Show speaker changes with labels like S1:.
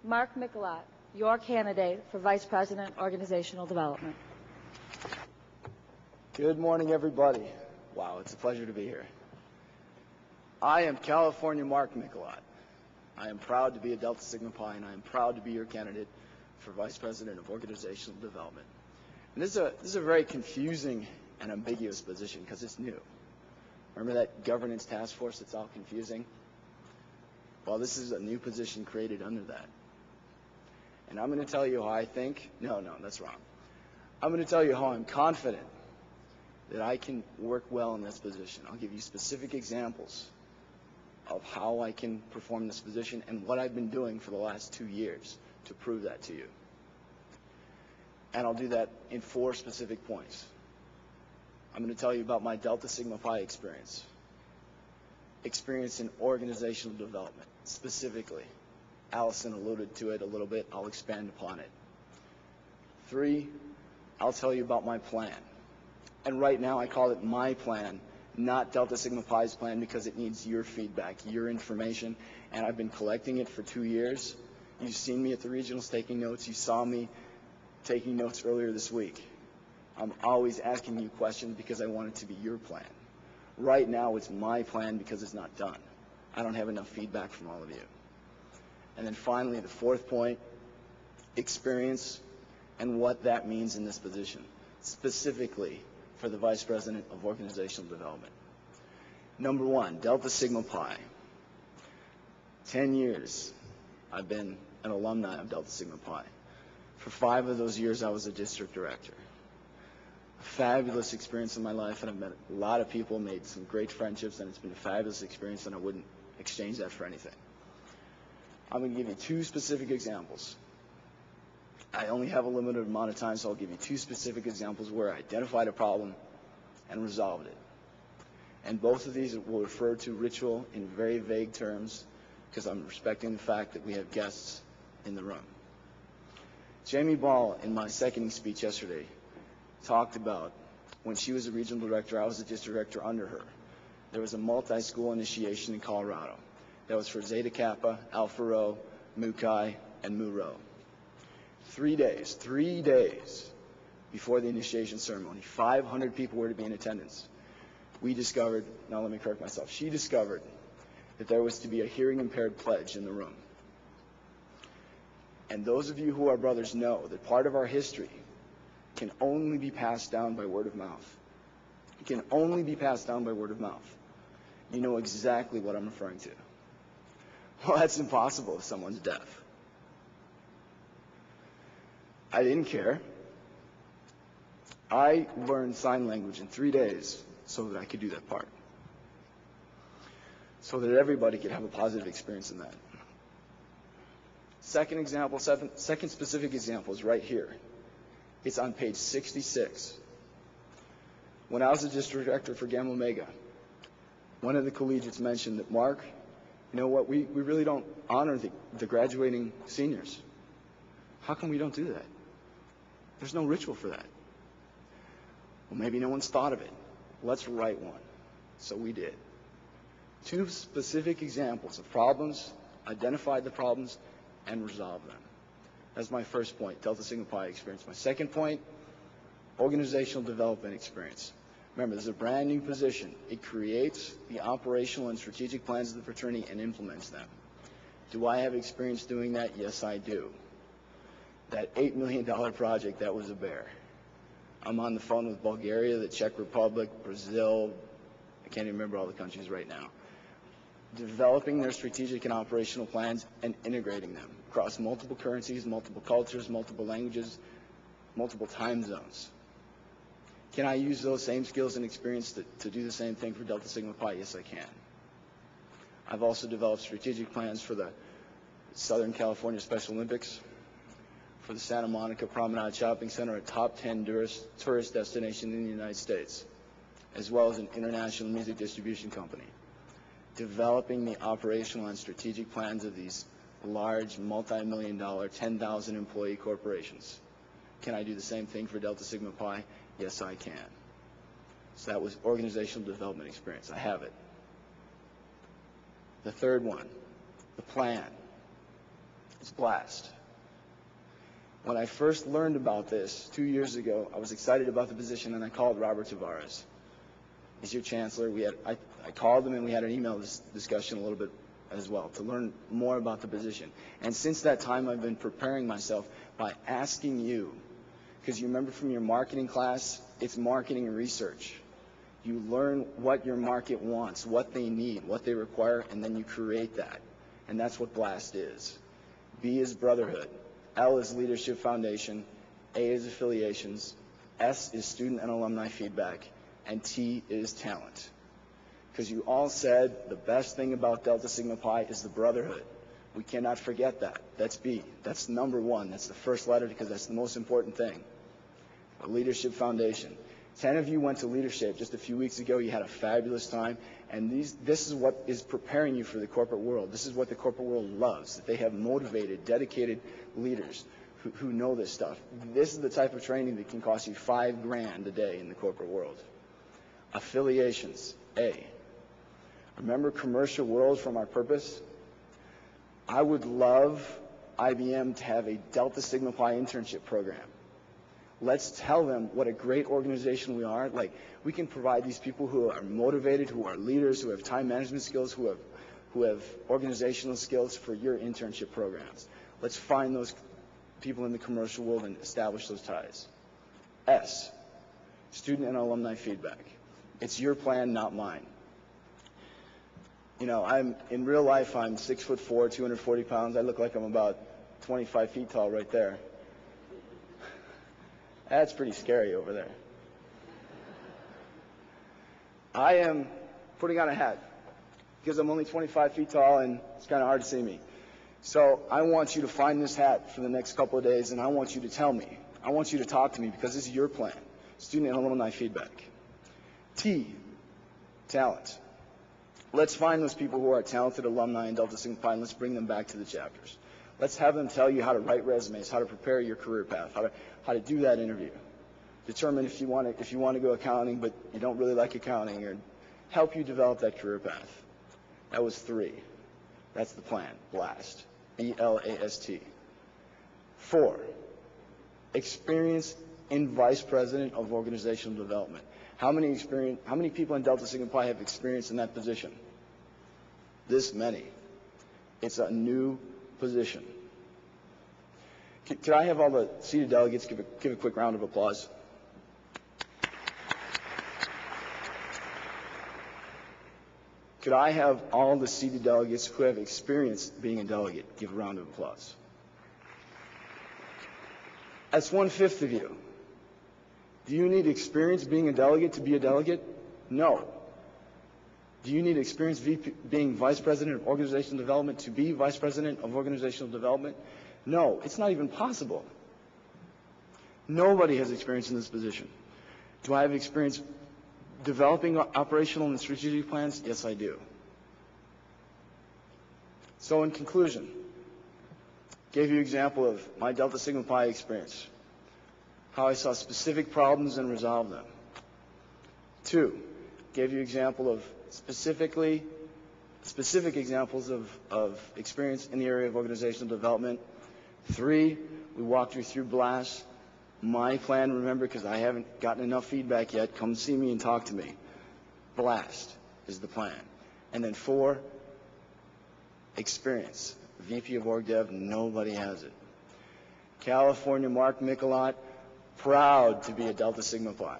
S1: Mark Mikelat, your candidate for Vice President, Organizational Development.
S2: Good morning, everybody. Wow, it's a pleasure to be here. I am California Mark Mikelat. I am proud to be a Delta Sigma Pi, and I am proud to be your candidate for Vice President of Organizational Development. And this is a very confusing and ambiguous position because it's new. Remember that governance task force that's all confusing? Well, this is a new position created under that. And I'm going to tell you how I think. No, that's wrong. I'm going to tell you how I'm confident that I can work well in this position. I'll give you specific examples of how I can perform this position and what I've been doing for the last 2 years to prove that to you. And I'll do that in 4 specific points. I'm going to tell you about my Delta Sigma Pi experience in organizational development, specifically. Allison alluded to it a little bit. I'll expand upon it. 3, I'll tell you about my plan. And right now I call it my plan, not Delta Sigma Pi's plan, because it needs your feedback, your information, and I've been collecting it for 2 years. You've seen me at the regionals taking notes. You saw me taking notes earlier this week. I'm always asking you questions because I want it to be your plan. Right now it's my plan because it's not done. I don't have enough feedback from all of you. And then finally, the 4th point, experience and what that means in this position, specifically for the Vice President of Organizational Development. Number 1, Delta Sigma Pi. 10 years I've been an alumni of Delta Sigma Pi. For 5 of those years I was a district director. A fabulous experience in my life, and I've met a lot of people, made some great friendships, and it's been a fabulous experience, and I wouldn't exchange that for anything. I'm going to give you 2 specific examples. I only have a limited amount of time, so I'll give you 2 specific examples where I identified a problem and resolved it. And both of these will refer to ritual in very vague terms because I'm respecting the fact that we have guests in the room. Jamie Ball, in my second speech yesterday, talked about when she was a regional director, I was a district director under her. There was a multi-school initiation in Colorado. That was for Zeta Kappa, Alpha Rho, Mu Chi, and Mu Rho. 3 days before the initiation ceremony, 500 people were to be in attendance. We discovered, now let me correct myself, she discovered that there was to be a hearing impaired pledge in the room. And those of you who are brothers know that part of our history can only be passed down by word of mouth. It can only be passed down by word of mouth. You know exactly what I'm referring to. Well, that's impossible if someone's deaf. I didn't care. I learned sign language in 3 days so that I could do that part. So that everybody could have a positive experience in that. Second specific example is right here. It's on page 66. When I was a district director for Gamma Omega, one of the collegiates mentioned that, Mark, you know what, we really don't honor the graduating seniors. How come we don't do that? There's no ritual for that. Well, maybe no one's thought of it. Let's write one. So we did. 2 specific examples of problems, identified the problems, and resolved them. That's my first point, Delta Sigma Pi experience. My second point, organizational development experience. Remember, this is a brand new position. It creates the operational and strategic plans of the fraternity and implements them. Do I have experience doing that? Yes, I do. That $8 million project, that was a bear. I'm on the phone with Bulgaria, the Czech Republic, Brazil, I can't even remember all the countries right now. Developing their strategic and operational plans and integrating them across multiple currencies, multiple cultures, multiple languages, multiple time zones. Can I use those same skills and experience to do the same thing for Delta Sigma Pi? Yes, I can. I've also developed strategic plans for the Southern California Special Olympics, for the Santa Monica Promenade Shopping Center, a top 10 tourist destination in the United States, as well as an international music distribution company. Developing the operational and strategic plans of these large, multi-million-dollar, 10,000 employee corporations. Can I do the same thing for Delta Sigma Pi? Yes, I can. So that was organizational development experience. I have it. The third one, the plan. It's Blast. When I first learned about this 2 years ago, I was excited about the position, and I called Robert Tavares. He's your chancellor. I called him, and we had an email discussion a little bit as well to learn more about the position. And since that time, I've been preparing myself by asking you, because you remember from your marketing class, it's marketing and research. You learn what your market wants, what they need, what they require, and then you create that. And that's what BLAST is. B is brotherhood. L is leadership foundation. A is affiliations. S is student and alumni feedback. And T is talent. Because you all said the best thing about Delta Sigma Pi is the brotherhood. We cannot forget that. That's B. That's number one. That's the first letter because that's the most important thing. The leadership foundation. 10 of you went to leadership just a few weeks ago. You had a fabulous time. And this is what is preparing you for the corporate world. This is what the corporate world loves, that they have motivated, dedicated leaders who know this stuff. This is the type of training that can cost you $5,000 a day in the corporate world. Affiliations, A. Remember commercial world from our purpose? I would love IBM to have a Delta Sigma Pi internship program. Let's tell them what a great organization we are. Like, we can provide these people who are motivated, who are leaders, who have time management skills, who have organizational skills for your internship programs. Let's find those people in the commercial world and establish those ties. S, student and alumni feedback. It's your plan, not mine. You know, in real life, I'm 6'4", 240 pounds. I look like I'm about 25 feet tall right there. That's pretty scary over there. I am putting on a hat because I'm only 25 feet tall and it's kind of hard to see me. So I want you to find this hat for the next couple of days, and I want you to tell me. I want you to talk to me because this is your plan. Student and alumni feedback. T, talent. Let's find those people who are talented alumni in Delta Sigma Pi and let's bring them back to the chapters. Let's have them tell you how to write resumes, how to prepare your career path, how to do that interview. Determine if you want to go accounting, but you don't really like accounting, or help you develop that career path. That was 3. That's the plan. BLAST. BLAST. 4. Experience in Vice President of Organizational Development. How many people in Delta Sigma Pi have experience in that position? This many. It's a new position. Could I have all the seated delegates give a quick round of applause? Could I have all the seated delegates who have experience being a delegate give a round of applause? That's 1/5 of you. Do you need experience being a delegate to be a delegate? No. Do you need experience being Vice President of Organizational Development to be Vice President of Organizational Development? No, it's not even possible. Nobody has experience in this position. Do I have experience developing operational and strategic plans? Yes, I do. So in conclusion, gave you an example of my Delta Sigma Pi experience, how I saw specific problems and resolved them. 2, gave you an example of specific examples of experience in the area of organizational development. 3, we walked you through BLAST. My plan, remember, because I haven't gotten enough feedback yet, come see me and talk to me. BLAST is the plan. And then 4, experience. VP of Org Dev, nobody has it. California, Mikelat, proud to be a Delta Sigma Pi.